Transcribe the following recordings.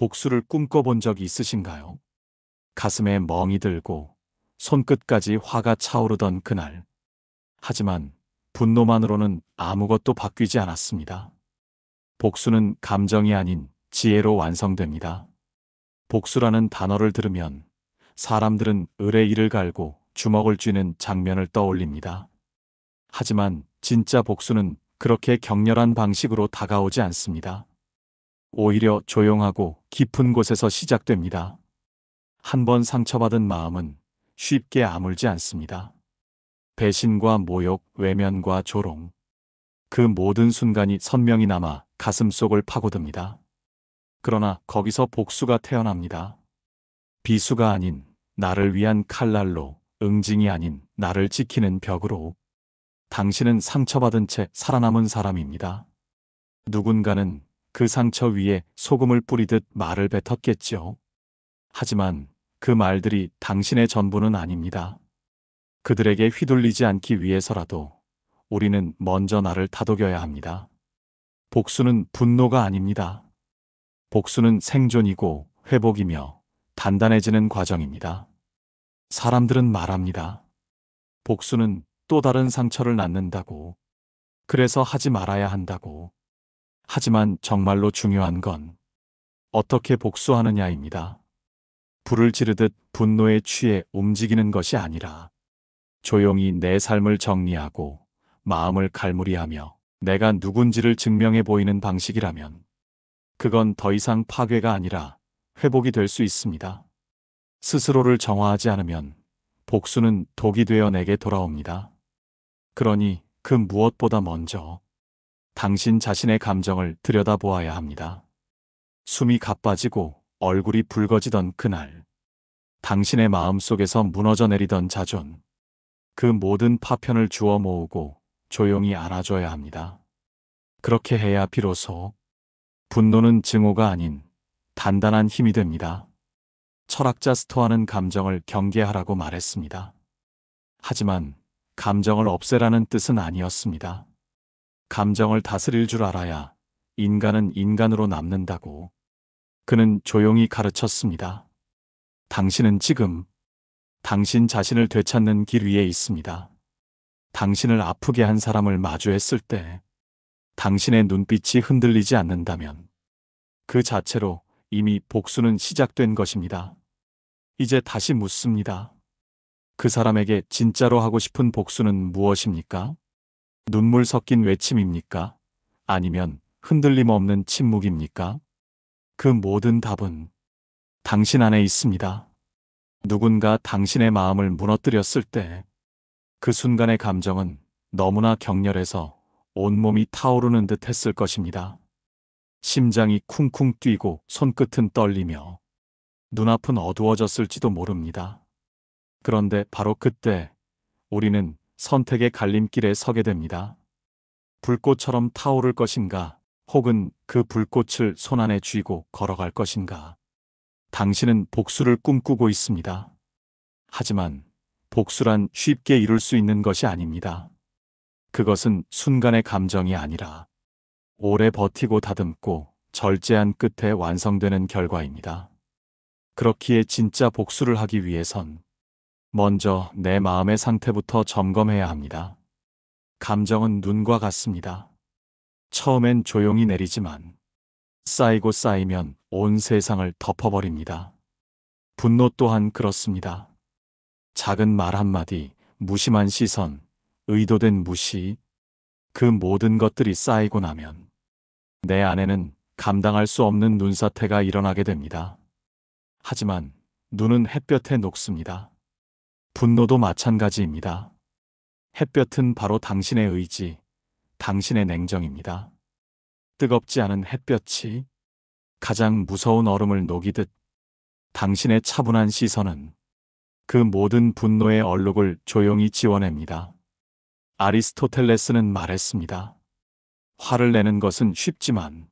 복수를 꿈꿔본 적이 있으신가요? 가슴에 멍이 들고 손끝까지 화가 차오르던 그날. 하지만 분노만으로는 아무것도 바뀌지 않았습니다. 복수는 감정이 아닌 지혜로 완성됩니다. 복수라는 단어를 들으면 사람들은 을의 이를 갈고 주먹을 쥐는 장면을 떠올립니다. 하지만 진짜 복수는 그렇게 격렬한 방식으로 다가오지 않습니다. 오히려 조용하고 깊은 곳에서 시작됩니다. 한 번 상처받은 마음은 쉽게 아물지 않습니다. 배신과 모욕, 외면과 조롱. 그 모든 순간이 선명히 남아 가슴속을 파고듭니다. 그러나 거기서 복수가 태어납니다. 비수가 아닌 나를 위한 칼날로, 응징이 아닌 나를 지키는 벽으로. 당신은 상처받은 채 살아남은 사람입니다. 누군가는 그 상처 위에 소금을 뿌리듯 말을 뱉었겠지요. 하지만 그 말들이 당신의 전부는 아닙니다. 그들에게 휘둘리지 않기 위해서라도 우리는 먼저 나를 다독여야 합니다. 복수는 분노가 아닙니다. 복수는 생존이고 회복이며 단단해지는 과정입니다. 사람들은 말합니다. 복수는 또 다른 상처를 낳는다고. 그래서 하지 말아야 한다고. 하지만 정말로 중요한 건 어떻게 복수하느냐입니다. 불을 지르듯 분노에 취해 움직이는 것이 아니라 조용히 내 삶을 정리하고 마음을 갈무리하며 내가 누군지를 증명해 보이는 방식이라면 그건 더 이상 파괴가 아니라 회복이 될 수 있습니다. 스스로를 정화하지 않으면 복수는 독이 되어 내게 돌아옵니다. 그러니 그 무엇보다 먼저 당신 자신의 감정을 들여다보아야 합니다. 숨이 가빠지고 얼굴이 붉어지던 그날, 당신의 마음속에서 무너져 내리던 자존, 그 모든 파편을 주워 모으고 조용히 안아줘야 합니다. 그렇게 해야 비로소 분노는 증오가 아닌 단단한 힘이 됩니다. 철학자 스토아는 감정을 경계하라고 말했습니다. 하지만 감정을 없애라는 뜻은 아니었습니다. 감정을 다스릴 줄 알아야 인간은 인간으로 남는다고 그는 조용히 가르쳤습니다. 당신은 지금 당신 자신을 되찾는 길 위에 있습니다. 당신을 아프게 한 사람을 마주했을 때 당신의 눈빛이 흔들리지 않는다면 그 자체로 이미 복수는 시작된 것입니다. 이제 다시 묻습니다. 그 사람에게 진짜로 하고 싶은 복수는 무엇입니까? 눈물 섞인 외침입니까? 아니면 흔들림 없는 침묵입니까? 그 모든 답은 당신 안에 있습니다. 누군가 당신의 마음을 무너뜨렸을 때 그 순간의 감정은 너무나 격렬해서 온몸이 타오르는 듯 했을 것입니다. 심장이 쿵쿵 뛰고 손끝은 떨리며 눈앞은 어두워졌을지도 모릅니다. 그런데 바로 그때 우리는 선택의 갈림길에 서게 됩니다. 불꽃처럼 타오를 것인가, 혹은 그 불꽃을 손안에 쥐고 걸어갈 것인가. 당신은 복수를 꿈꾸고 있습니다. 하지만 복수란 쉽게 이룰 수 있는 것이 아닙니다. 그것은 순간의 감정이 아니라 오래 버티고 다듬고 절제한 끝에 완성되는 결과입니다. 그렇기에 진짜 복수를 하기 위해선 먼저 내 마음의 상태부터 점검해야 합니다. 감정은 눈과 같습니다. 처음엔 조용히 내리지만 쌓이고 쌓이면 온 세상을 덮어버립니다. 분노 또한 그렇습니다. 작은 말 한마디, 무심한 시선, 의도된 무시, 그 모든 것들이 쌓이고 나면 내 안에는 감당할 수 없는 눈사태가 일어나게 됩니다. 하지만 눈은 햇볕에 녹습니다. 분노도 마찬가지입니다. 햇볕은 바로 당신의 의지, 당신의 냉정입니다. 뜨겁지 않은 햇볕이 가장 무서운 얼음을 녹이듯 당신의 차분한 시선은 그 모든 분노의 얼룩을 조용히 지워냅니다. 아리스토텔레스는 말했습니다. 화를 내는 것은 쉽지만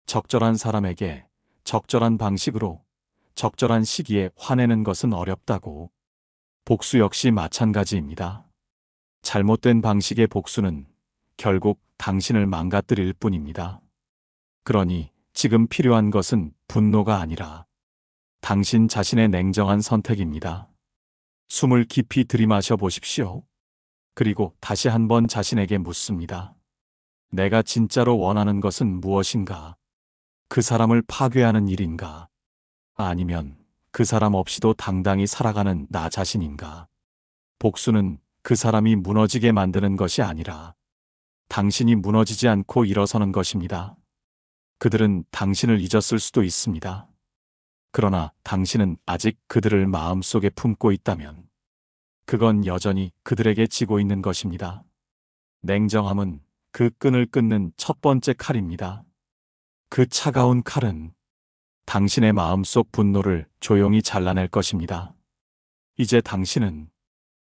적절한 사람에게 적절한 방식으로 적절한 시기에 화내는 것은 어렵다고. 복수 역시 마찬가지입니다. 잘못된 방식의 복수는 결국 당신을 망가뜨릴 뿐입니다. 그러니 지금 필요한 것은 분노가 아니라 당신 자신의 냉정한 선택입니다. 숨을 깊이 들이마셔 보십시오. 그리고 다시 한번 자신에게 묻습니다. 내가 진짜로 원하는 것은 무엇인가? 그 사람을 파괴하는 일인가? 아니면 그 사람 없이도 당당히 살아가는 나 자신인가? 복수는 그 사람이 무너지게 만드는 것이 아니라 당신이 무너지지 않고 일어서는 것입니다. 그들은 당신을 잊었을 수도 있습니다. 그러나 당신은 아직 그들을 마음속에 품고 있다면 그건 여전히 그들에게 지고 있는 것입니다. 냉정함은 그 끈을 끊는 첫 번째 칼입니다. 그 차가운 칼은 당신의 마음속 분노를 조용히 잘라낼 것입니다. 이제 당신은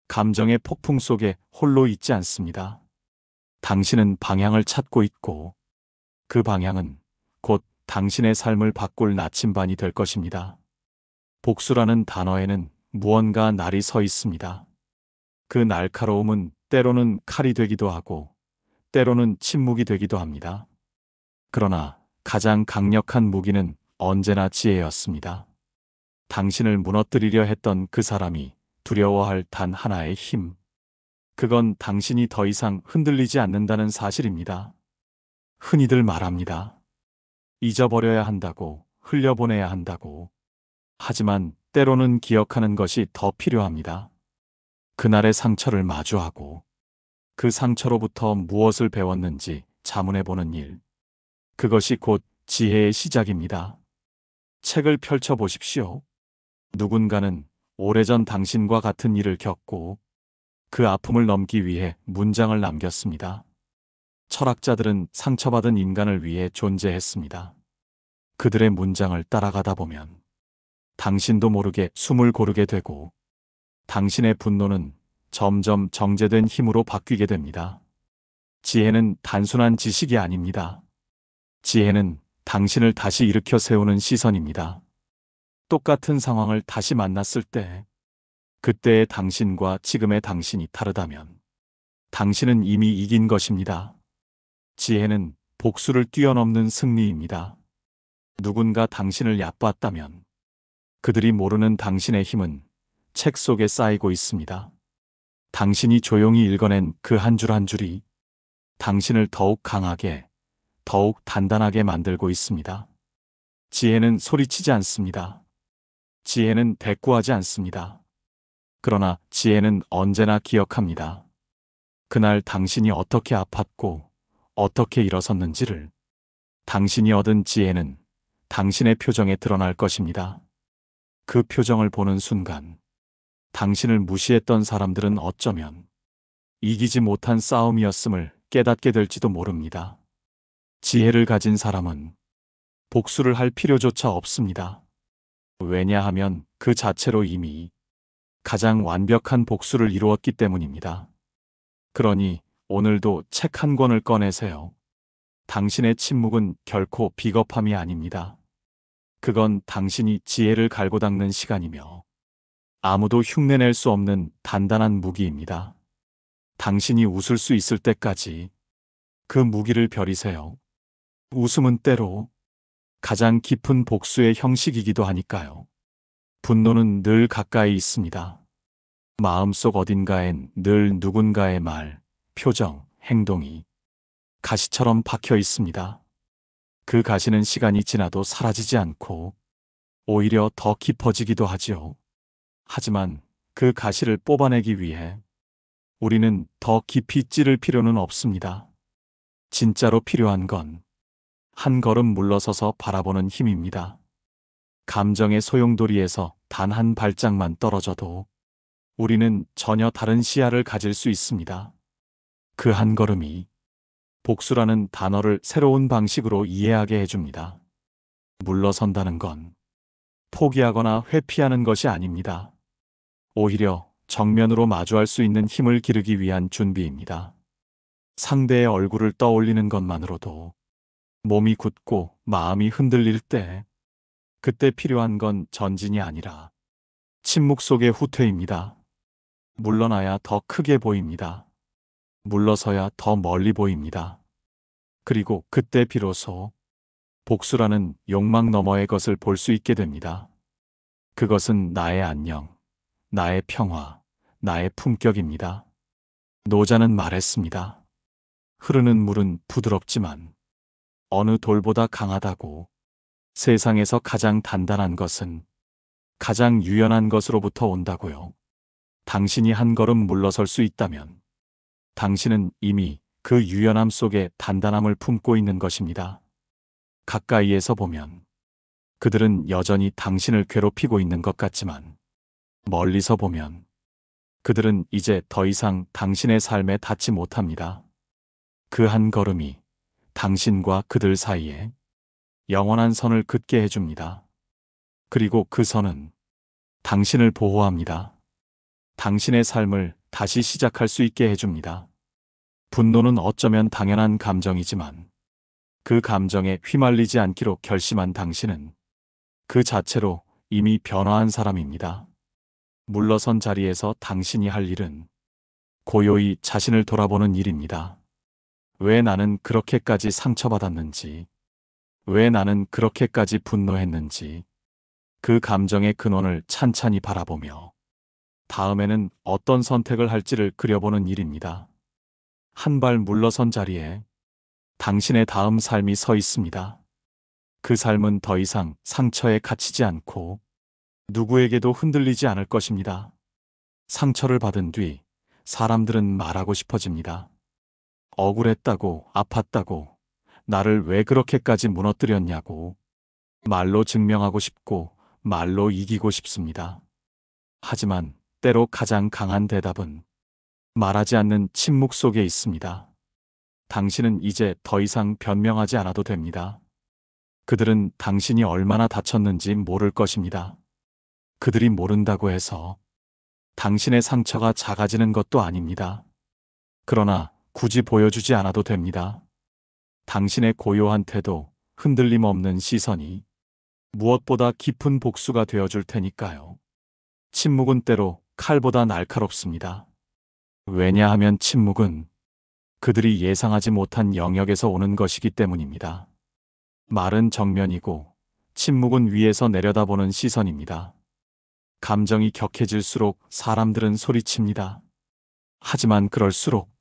감정의 폭풍 속에 홀로 있지 않습니다. 당신은 방향을 찾고 있고 그 방향은 곧 당신의 삶을 바꿀 나침반이 될 것입니다. 복수라는 단어에는 무언가 날이 서 있습니다. 그 날카로움은 때로는 칼이 되기도 하고 때로는 침묵이 되기도 합니다. 그러나 가장 강력한 무기는 언제나 지혜였습니다. 당신을 무너뜨리려 했던 그 사람이 두려워할 단 하나의 힘. 그건 당신이 더 이상 흔들리지 않는다는 사실입니다. 흔히들 말합니다. 잊어버려야 한다고, 흘려보내야 한다고. 하지만 때로는 기억하는 것이 더 필요합니다. 그날의 상처를 마주하고 그 상처로부터 무엇을 배웠는지 자문해보는 일. 그것이 곧 지혜의 시작입니다. 책을 펼쳐 보십시오. 누군가는 오래전 당신과 같은 일을 겪고 그 아픔을 넘기 위해 문장을 남겼습니다. 철학자들은 상처받은 인간을 위해 존재했습니다. 그들의 문장을 따라가다 보면 당신도 모르게 숨을 고르게 되고 당신의 분노는 점점 정제된 힘으로 바뀌게 됩니다. 지혜는 단순한 지식이 아닙니다. 지혜는 당신을 다시 일으켜 세우는 시선입니다. 똑같은 상황을 다시 만났을 때, 그때의 당신과 지금의 당신이 다르다면, 당신은 이미 이긴 것입니다. 지혜는 복수를 뛰어넘는 승리입니다. 누군가 당신을 얕봤다면, 그들이 모르는 당신의 힘은 책 속에 쌓이고 있습니다. 당신이 조용히 읽어낸 그 한 줄 한 줄이 당신을 더욱 강하게, 더욱 단단하게 만들고 있습니다. 지혜는 소리치지 않습니다. 지혜는 대꾸하지 않습니다. 그러나 지혜는 언제나 기억합니다. 그날 당신이 어떻게 아팠고 어떻게 일어섰는지를. 당신이 얻은 지혜는 당신의 표정에 드러날 것입니다. 그 표정을 보는 순간 당신을 무시했던 사람들은 어쩌면 이기지 못한 싸움이었음을 깨닫게 될지도 모릅니다. 지혜를 가진 사람은 복수를 할 필요조차 없습니다. 왜냐하면 그 자체로 이미 가장 완벽한 복수를 이루었기 때문입니다. 그러니 오늘도 책 한 권을 꺼내세요. 당신의 침묵은 결코 비겁함이 아닙니다. 그건 당신이 지혜를 갈고 닦는 시간이며 아무도 흉내낼 수 없는 단단한 무기입니다. 당신이 웃을 수 있을 때까지 그 무기를 벼리세요. 웃음은 때로 가장 깊은 복수의 형식이기도 하니까요. 분노는 늘 가까이 있습니다. 마음속 어딘가엔 늘 누군가의 말, 표정, 행동이 가시처럼 박혀 있습니다. 그 가시는 시간이 지나도 사라지지 않고 오히려 더 깊어지기도 하지요. 하지만 그 가시를 뽑아내기 위해 우리는 더 깊이 찌를 필요는 없습니다. 진짜로 필요한 건 한 걸음 물러서서 바라보는 힘입니다. 감정의 소용돌이에서 단 한 발짝만 떨어져도 우리는 전혀 다른 시야를 가질 수 있습니다. 그 한 걸음이 복수라는 단어를 새로운 방식으로 이해하게 해줍니다. 물러선다는 건 포기하거나 회피하는 것이 아닙니다. 오히려 정면으로 마주할 수 있는 힘을 기르기 위한 준비입니다. 상대의 얼굴을 떠올리는 것만으로도 몸이 굳고 마음이 흔들릴 때, 그때 필요한 건 전진이 아니라 침묵 속의 후퇴입니다. 물러나야 더 크게 보입니다. 물러서야 더 멀리 보입니다. 그리고 그때 비로소 복수라는 욕망 너머의 것을 볼 수 있게 됩니다. 그것은 나의 안녕, 나의 평화, 나의 품격입니다. 노자는 말했습니다. 흐르는 물은 부드럽지만 어느 돌보다 강하다고. 세상에서 가장 단단한 것은 가장 유연한 것으로부터 온다고요. 당신이 한 걸음 물러설 수 있다면 당신은 이미 그 유연함 속에 단단함을 품고 있는 것입니다. 가까이에서 보면 그들은 여전히 당신을 괴롭히고 있는 것 같지만 멀리서 보면 그들은 이제 더 이상 당신의 삶에 닿지 못합니다. 그 한 걸음이 당신과 그들 사이에 영원한 선을 긋게 해줍니다. 그리고 그 선은 당신을 보호합니다. 당신의 삶을 다시 시작할 수 있게 해줍니다. 분노는 어쩌면 당연한 감정이지만 그 감정에 휘말리지 않기로 결심한 당신은 그 자체로 이미 변화한 사람입니다. 물러선 자리에서 당신이 할 일은 고요히 자신을 돌아보는 일입니다. 왜 나는 그렇게까지 상처받았는지, 왜 나는 그렇게까지 분노했는지, 그 감정의 근원을 찬찬히 바라보며 다음에는 어떤 선택을 할지를 그려보는 일입니다. 한 발 물러선 자리에 당신의 다음 삶이 서 있습니다. 그 삶은 더 이상 상처에 갇히지 않고 누구에게도 흔들리지 않을 것입니다. 상처를 받은 뒤 사람들은 말하고 싶어집니다. 억울했다고, 아팠다고, 나를 왜 그렇게까지 무너뜨렸냐고. 말로 증명하고 싶고 말로 이기고 싶습니다. 하지만 때로 가장 강한 대답은 말하지 않는 침묵 속에 있습니다. 당신은 이제 더 이상 변명하지 않아도 됩니다. 그들은 당신이 얼마나 다쳤는지 모를 것입니다. 그들이 모른다고 해서 당신의 상처가 작아지는 것도 아닙니다. 그러나 굳이 보여주지 않아도 됩니다. 당신의 고요한 태도, 흔들림 없는 시선이 무엇보다 깊은 복수가 되어줄 테니까요. 침묵은 때로 칼보다 날카롭습니다. 왜냐하면 침묵은 그들이 예상하지 못한 영역에서 오는 것이기 때문입니다. 말은 정면이고 침묵은 위에서 내려다보는 시선입니다. 감정이 격해질수록 사람들은 소리칩니다. 하지만 그럴수록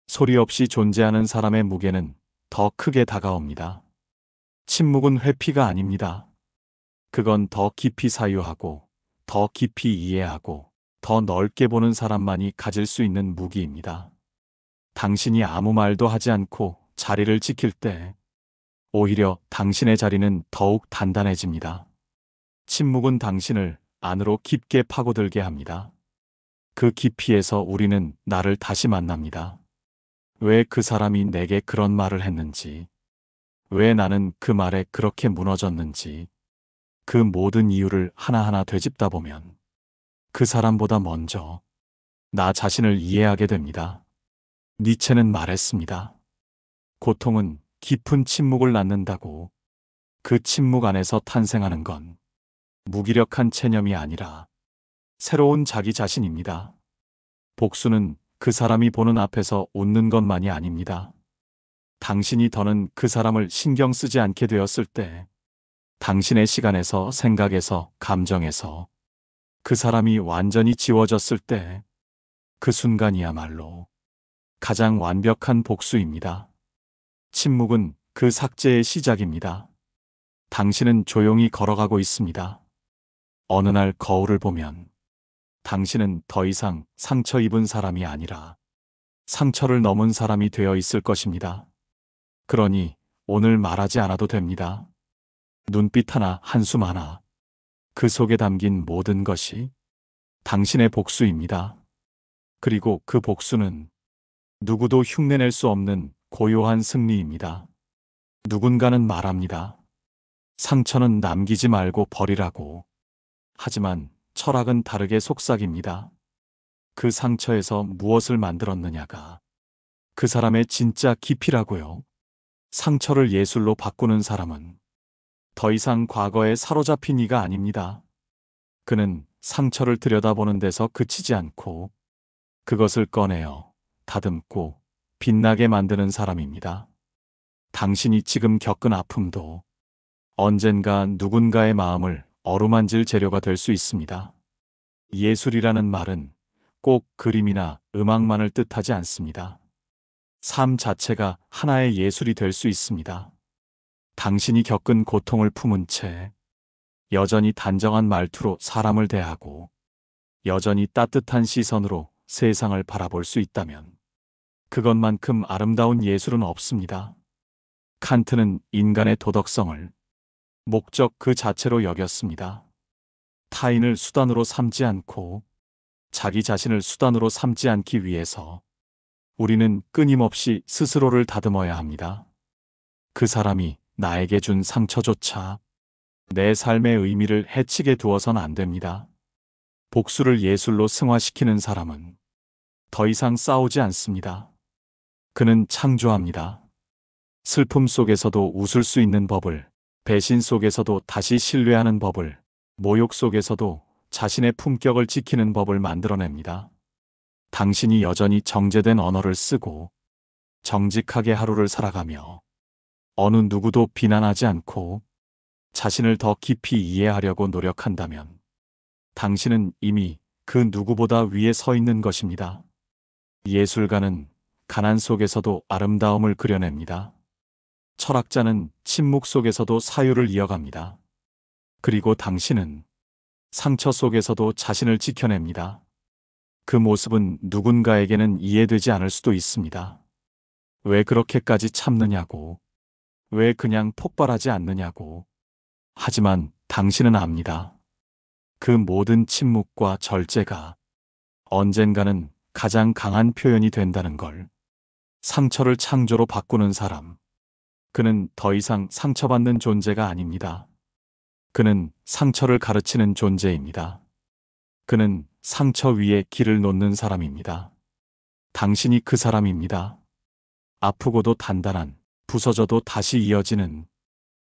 소리 없이 존재하는 사람의 무게는 더 크게 다가옵니다. 침묵은 회피가 아닙니다. 그건 더 깊이 사유하고 더 깊이 이해하고 더 넓게 보는 사람만이 가질 수 있는 무기입니다. 당신이 아무 말도 하지 않고 자리를 지킬 때 오히려 당신의 자리는 더욱 단단해집니다. 침묵은 당신을 안으로 깊게 파고들게 합니다. 그 깊이에서 우리는 나를 다시 만납니다. 왜 그 사람이 내게 그런 말을 했는지, 왜 나는 그 말에 그렇게 무너졌는지, 그 모든 이유를 하나하나 되짚다 보면 그 사람보다 먼저 나 자신을 이해하게 됩니다. 니체는 말했습니다. 고통은 깊은 침묵을 낳는다고. 그 침묵 안에서 탄생하는 건 무기력한 체념이 아니라 새로운 자기 자신입니다. 복수는 그 사람이 보는 앞에서 웃는 것만이 아닙니다. 당신이 더는 그 사람을 신경 쓰지 않게 되었을 때, 당신의 시간에서, 생각에서, 감정에서 그 사람이 완전히 지워졌을 때, 그 순간이야말로 가장 완벽한 복수입니다. 침묵은 그 삭제의 시작입니다. 당신은 조용히 걸어가고 있습니다. 어느 날 거울을 보면 당신은 더 이상 상처 입은 사람이 아니라 상처를 넘은 사람이 되어 있을 것입니다. 그러니 오늘 말하지 않아도 됩니다. 눈빛 하나, 한숨 하나, 그 속에 담긴 모든 것이 당신의 복수입니다. 그리고 그 복수는 누구도 흉내낼 수 없는 고요한 승리입니다. 누군가는 말합니다. 상처는 남기지 말고 버리라고. 하지만 철학은 다르게 속삭입니다. 그 상처에서 무엇을 만들었느냐가 그 사람의 진짜 깊이라고요. 상처를 예술로 바꾸는 사람은 더 이상 과거에 사로잡힌 이가 아닙니다. 그는 상처를 들여다보는 데서 그치지 않고 그것을 꺼내어 다듬고 빛나게 만드는 사람입니다. 당신이 지금 겪은 아픔도 언젠가 누군가의 마음을 어루만질 재료가 될 수 있습니다. 예술이라는 말은 꼭 그림이나 음악만을 뜻하지 않습니다. 삶 자체가 하나의 예술이 될 수 있습니다. 당신이 겪은 고통을 품은 채 여전히 단정한 말투로 사람을 대하고 여전히 따뜻한 시선으로 세상을 바라볼 수 있다면 그것만큼 아름다운 예술은 없습니다. 칸트는 인간의 도덕성을 목적 그 자체로 여겼습니다. 타인을 수단으로 삼지 않고 자기 자신을 수단으로 삼지 않기 위해서 우리는 끊임없이 스스로를 다듬어야 합니다. 그 사람이 나에게 준 상처조차 내 삶의 의미를 해치게 두어선 안 됩니다. 복수를 예술로 승화시키는 사람은 더 이상 싸우지 않습니다. 그는 창조합니다. 슬픔 속에서도 웃을 수 있는 법을, 배신 속에서도 다시 신뢰하는 법을, 모욕 속에서도 자신의 품격을 지키는 법을 만들어냅니다. 당신이 여전히 정제된 언어를 쓰고 정직하게 하루를 살아가며 어느 누구도 비난하지 않고 자신을 더 깊이 이해하려고 노력한다면 당신은 이미 그 누구보다 위에 서 있는 것입니다. 예술가는 가난 속에서도 아름다움을 그려냅니다. 철학자는 침묵 속에서도 사유를 이어갑니다. 그리고 당신은 상처 속에서도 자신을 지켜냅니다. 그 모습은 누군가에게는 이해되지 않을 수도 있습니다. 왜 그렇게까지 참느냐고, 왜 그냥 폭발하지 않느냐고. 하지만 당신은 압니다. 그 모든 침묵과 절제가 언젠가는 가장 강한 표현이 된다는 걸. 상처를 창조로 바꾸는 사람. 그는 더 이상 상처받는 존재가 아닙니다. 그는 상처를 가르치는 존재입니다. 그는 상처 위에 길을 놓는 사람입니다. 당신이 그 사람입니다. 아프고도 단단한, 부서져도 다시 이어지는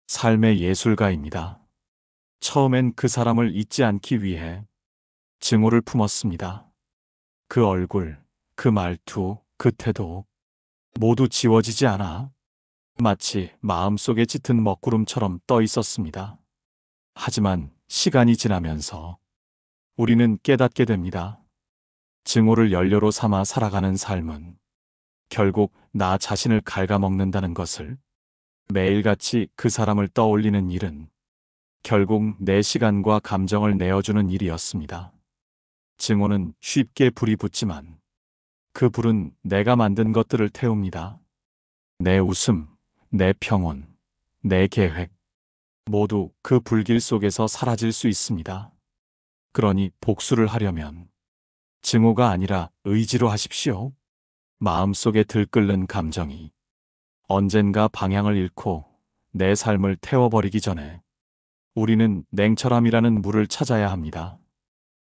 삶의 예술가입니다. 처음엔 그 사람을 잊지 않기 위해 증오를 품었습니다. 그 얼굴, 그 말투, 그 태도 모두 지워지지 않아 마치 마음속에 짙은 먹구름처럼 떠 있었습니다. 하지만 시간이 지나면서 우리는 깨닫게 됩니다. 증오를 연료로 삼아 살아가는 삶은 결국 나 자신을 갉아먹는다는 것을, 매일같이 그 사람을 떠올리는 일은 결국 내 시간과 감정을 내어주는 일이었습니다. 증오는 쉽게 불이 붙지만 그 불은 내가 만든 것들을 태웁니다. 내 웃음, 내 평온, 내 계획 모두 그 불길 속에서 사라질 수 있습니다. 그러니 복수를 하려면 증오가 아니라 의지로 하십시오. 마음속에 들끓는 감정이 언젠가 방향을 잃고 내 삶을 태워버리기 전에 우리는 냉철함이라는 물을 찾아야 합니다.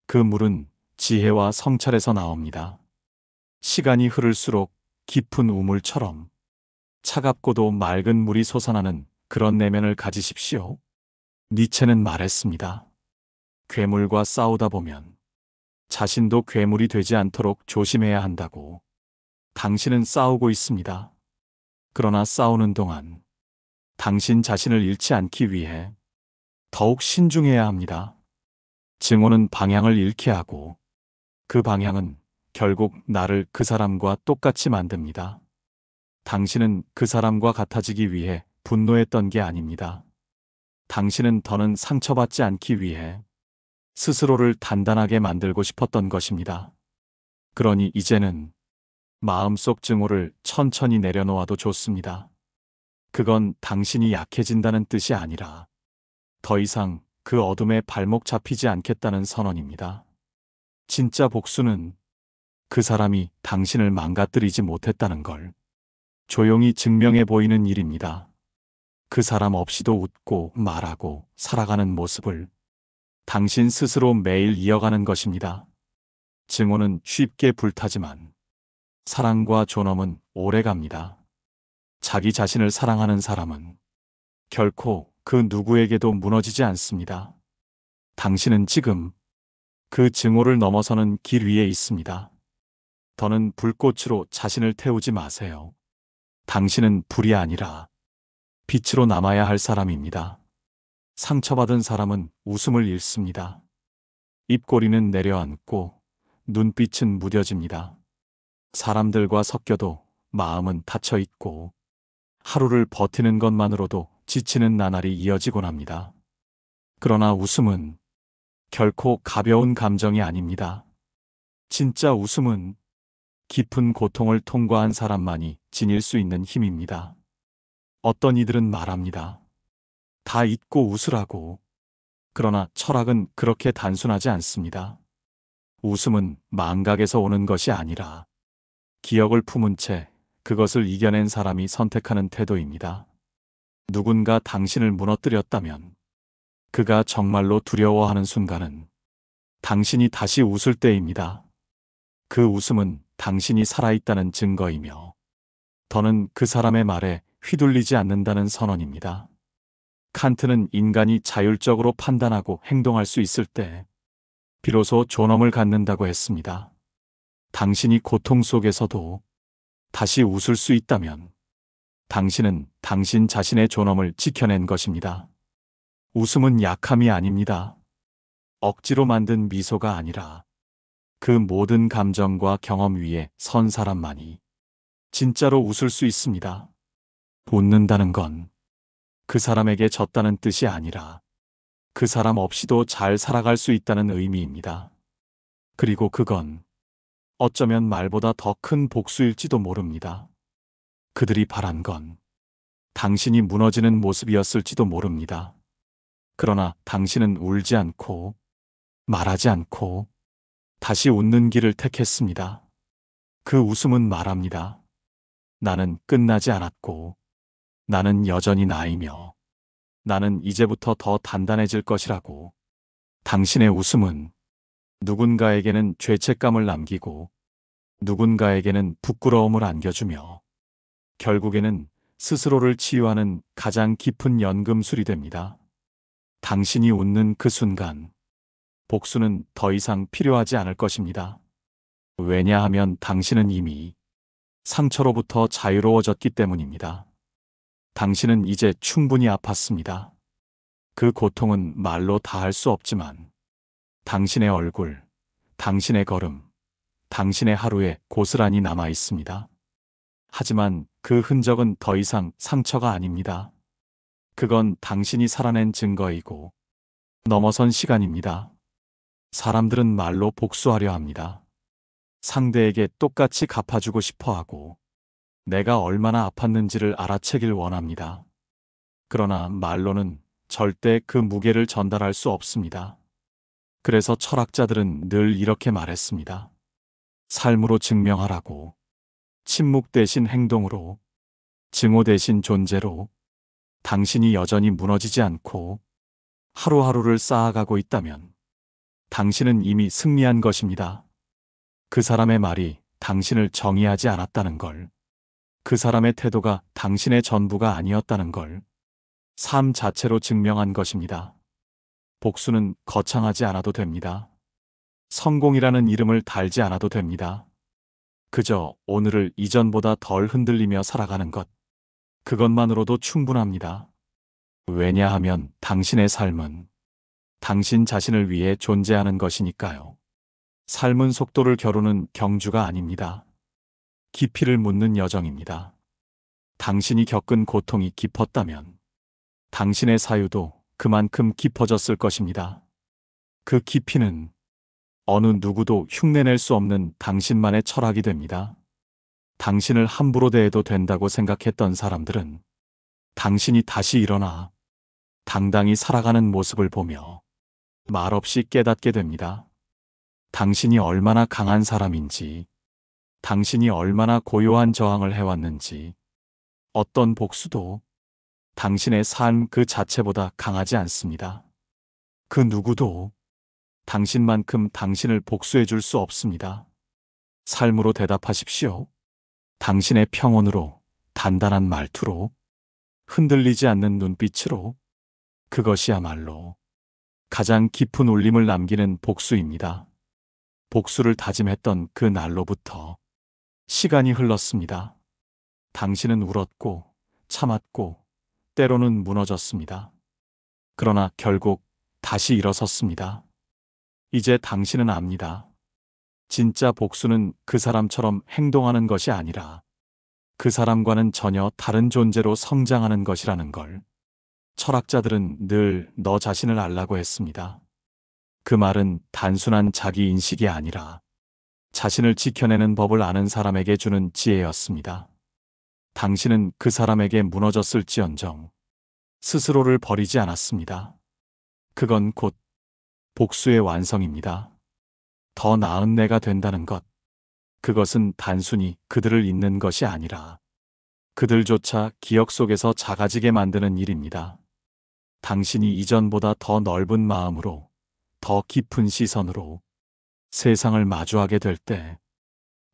그 물은 지혜와 성찰에서 나옵니다. 시간이 흐를수록 깊은 우물처럼 차갑고도 맑은 물이 솟아나는 그런 내면을 가지십시오. 니체는 말했습니다. 괴물과 싸우다 보면 자신도 괴물이 되지 않도록 조심해야 한다고. 당신은 싸우고 있습니다. 그러나 싸우는 동안 당신 자신을 잃지 않기 위해 더욱 신중해야 합니다. 증오는 방향을 잃게 하고 그 방향은 결국 나를 그 사람과 똑같이 만듭니다. 당신은 그 사람과 같아지기 위해 분노했던 게 아닙니다. 당신은 더는 상처받지 않기 위해 스스로를 단단하게 만들고 싶었던 것입니다. 그러니 이제는 마음속 증오를 천천히 내려놓아도 좋습니다. 그건 당신이 약해진다는 뜻이 아니라 더 이상 그 어둠에 발목 잡히지 않겠다는 선언입니다. 진짜 복수는 그 사람이 당신을 망가뜨리지 못했다는 걸 조용히 증명해 보이는 일입니다. 그 사람 없이도 웃고 말하고 살아가는 모습을 당신 스스로 매일 이어가는 것입니다. 증오는 쉽게 불타지만 사랑과 존엄은 오래갑니다. 자기 자신을 사랑하는 사람은 결코 그 누구에게도 무너지지 않습니다. 당신은 지금 그 증오를 넘어서는 길 위에 있습니다. 더는 불꽃으로 자신을 태우지 마세요. 당신은 불이 아니라 빛으로 남아야 할 사람입니다. 상처받은 사람은 웃음을 잃습니다. 입꼬리는 내려앉고 눈빛은 무뎌집니다. 사람들과 섞여도 마음은 닫혀 있고 하루를 버티는 것만으로도 지치는 나날이 이어지곤 합니다. 그러나 웃음은 결코 가벼운 감정이 아닙니다. 진짜 웃음은 깊은 고통을 통과한 사람만이 지닐 수 있는 힘입니다. 어떤 이들은 말합니다. 다 잊고 웃으라고. 그러나 철학은 그렇게 단순하지 않습니다. 웃음은 망각에서 오는 것이 아니라 기억을 품은 채 그것을 이겨낸 사람이 선택하는 태도입니다. 누군가 당신을 무너뜨렸다면 그가 정말로 두려워하는 순간은 당신이 다시 웃을 때입니다. 그 웃음은 당신이 살아있다는 증거이며 더는 그 사람의 말에 휘둘리지 않는다는 선언입니다. 칸트는 인간이 자율적으로 판단하고 행동할 수 있을 때 비로소 존엄을 갖는다고 했습니다. 당신이 고통 속에서도 다시 웃을 수 있다면 당신은 당신 자신의 존엄을 지켜낸 것입니다. 웃음은 약함이 아닙니다. 억지로 만든 미소가 아니라 그 모든 감정과 경험 위에 선 사람만이 진짜로 웃을 수 있습니다. 웃는다는 건 그 사람에게 졌다는 뜻이 아니라 그 사람 없이도 잘 살아갈 수 있다는 의미입니다. 그리고 그건 어쩌면 말보다 더 큰 복수일지도 모릅니다. 그들이 바란 건 당신이 무너지는 모습이었을지도 모릅니다. 그러나 당신은 울지 않고 말하지 않고 다시 웃는 길을 택했습니다. 그 웃음은 말합니다. 나는 끝나지 않았고 나는 여전히 나이며 나는 이제부터 더 단단해질 것이라고. 당신의 웃음은 누군가에게는 죄책감을 남기고 누군가에게는 부끄러움을 안겨주며 결국에는 스스로를 치유하는 가장 깊은 연금술이 됩니다. 당신이 웃는 그 순간 복수는 더 이상 필요하지 않을 것입니다. 왜냐하면 당신은 이미 상처로부터 자유로워졌기 때문입니다. 당신은 이제 충분히 아팠습니다. 그 고통은 말로 다할 수 없지만 당신의 얼굴, 당신의 걸음, 당신의 하루에 고스란히 남아 있습니다. 하지만 그 흔적은 더 이상 상처가 아닙니다. 그건 당신이 살아낸 증거이고 넘어선 시간입니다. 사람들은 말로 복수하려 합니다. 상대에게 똑같이 갚아주고 싶어 하고 내가 얼마나 아팠는지를 알아채길 원합니다. 그러나 말로는 절대 그 무게를 전달할 수 없습니다. 그래서 철학자들은 늘 이렇게 말했습니다. 삶으로 증명하라고. 침묵 대신 행동으로, 증오 대신 존재로. 당신이 여전히 무너지지 않고 하루하루를 쌓아가고 있다면 당신은 이미 승리한 것입니다. 그 사람의 말이 당신을 정의하지 않았다는 걸, 그 사람의 태도가 당신의 전부가 아니었다는 걸 삶 자체로 증명한 것입니다. 복수는 거창하지 않아도 됩니다. 성공이라는 이름을 달지 않아도 됩니다. 그저 오늘을 이전보다 덜 흔들리며 살아가는 것, 그것만으로도 충분합니다. 왜냐하면 당신의 삶은 당신 자신을 위해 존재하는 것이니까요. 삶은 속도를 겨루는 경주가 아닙니다. 깊이를 묻는 여정입니다. 당신이 겪은 고통이 깊었다면 당신의 사유도 그만큼 깊어졌을 것입니다. 그 깊이는 어느 누구도 흉내낼 수 없는 당신만의 철학이 됩니다. 당신을 함부로 대해도 된다고 생각했던 사람들은 당신이 다시 일어나 당당히 살아가는 모습을 보며 말없이 깨닫게 됩니다. 당신이 얼마나 강한 사람인지, 당신이 얼마나 고요한 저항을 해왔는지, 어떤 복수도 당신의 삶 그 자체보다 강하지 않습니다. 그 누구도 당신만큼 당신을 복수해 줄 수 없습니다. 삶으로 대답하십시오. 당신의 평온으로, 단단한 말투로, 흔들리지 않는 눈빛으로. 그것이야말로 가장 깊은 울림을 남기는 복수입니다. 복수를 다짐했던 그 날로부터 시간이 흘렀습니다. 당신은 울었고 참았고 때로는 무너졌습니다. 그러나 결국 다시 일어섰습니다. 이제 당신은 압니다. 진짜 복수는 그 사람처럼 행동하는 것이 아니라 그 사람과는 전혀 다른 존재로 성장하는 것이라는 걸. 철학자들은 늘 너 자신을 알라고 했습니다. 그 말은 단순한 자기 인식이 아니라 자신을 지켜내는 법을 아는 사람에게 주는 지혜였습니다. 당신은 그 사람에게 무너졌을지언정 스스로를 버리지 않았습니다. 그건 곧 복수의 완성입니다. 더 나은 내가 된다는 것. 그것은 단순히 그들을 잊는 것이 아니라 그들조차 기억 속에서 작아지게 만드는 일입니다. 당신이 이전보다 더 넓은 마음으로, 더 깊은 시선으로 세상을 마주하게 될 때,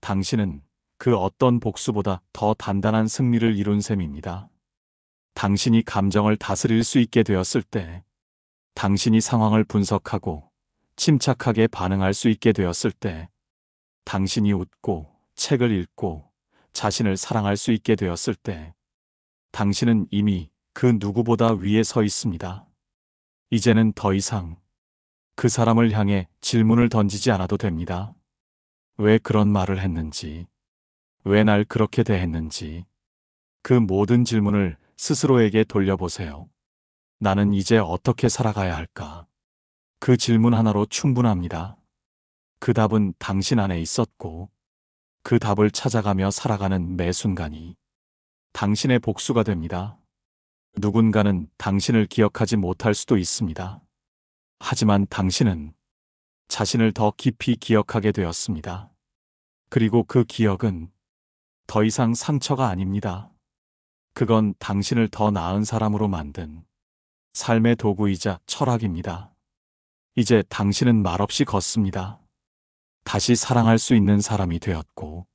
당신은 그 어떤 복수보다 더 단단한 승리를 이룬 셈입니다. 당신이 감정을 다스릴 수 있게 되었을 때, 당신이 상황을 분석하고 침착하게 반응할 수 있게 되었을 때, 당신이 웃고 책을 읽고 자신을 사랑할 수 있게 되었을 때, 당신은 이미 그 누구보다 위에 서 있습니다. 이제는 더 이상 그 사람을 향해 질문을 던지지 않아도 됩니다. 왜 그런 말을 했는지, 왜 날 그렇게 대했는지, 그 모든 질문을 스스로에게 돌려보세요. 나는 이제 어떻게 살아가야 할까? 그 질문 하나로 충분합니다. 그 답은 당신 안에 있었고, 그 답을 찾아가며 살아가는 매 순간이 당신의 복수가 됩니다. 누군가는 당신을 기억하지 못할 수도 있습니다. 하지만 당신은 자신을 더 깊이 기억하게 되었습니다. 그리고 그 기억은 더 이상 상처가 아닙니다. 그건 당신을 더 나은 사람으로 만든 삶의 도구이자 철학입니다. 이제 당신은 말없이 걷습니다. 다시 사랑할 수 있는 사람이 되었고,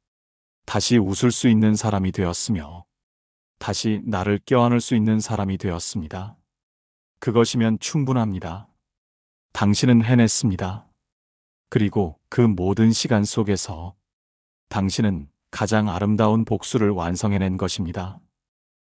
다시 웃을 수 있는 사람이 되었으며, 다시 나를 껴안을 수 있는 사람이 되었습니다. 그것이면 충분합니다. 당신은 해냈습니다. 그리고 그 모든 시간 속에서 당신은 가장 아름다운 복수를 완성해낸 것입니다.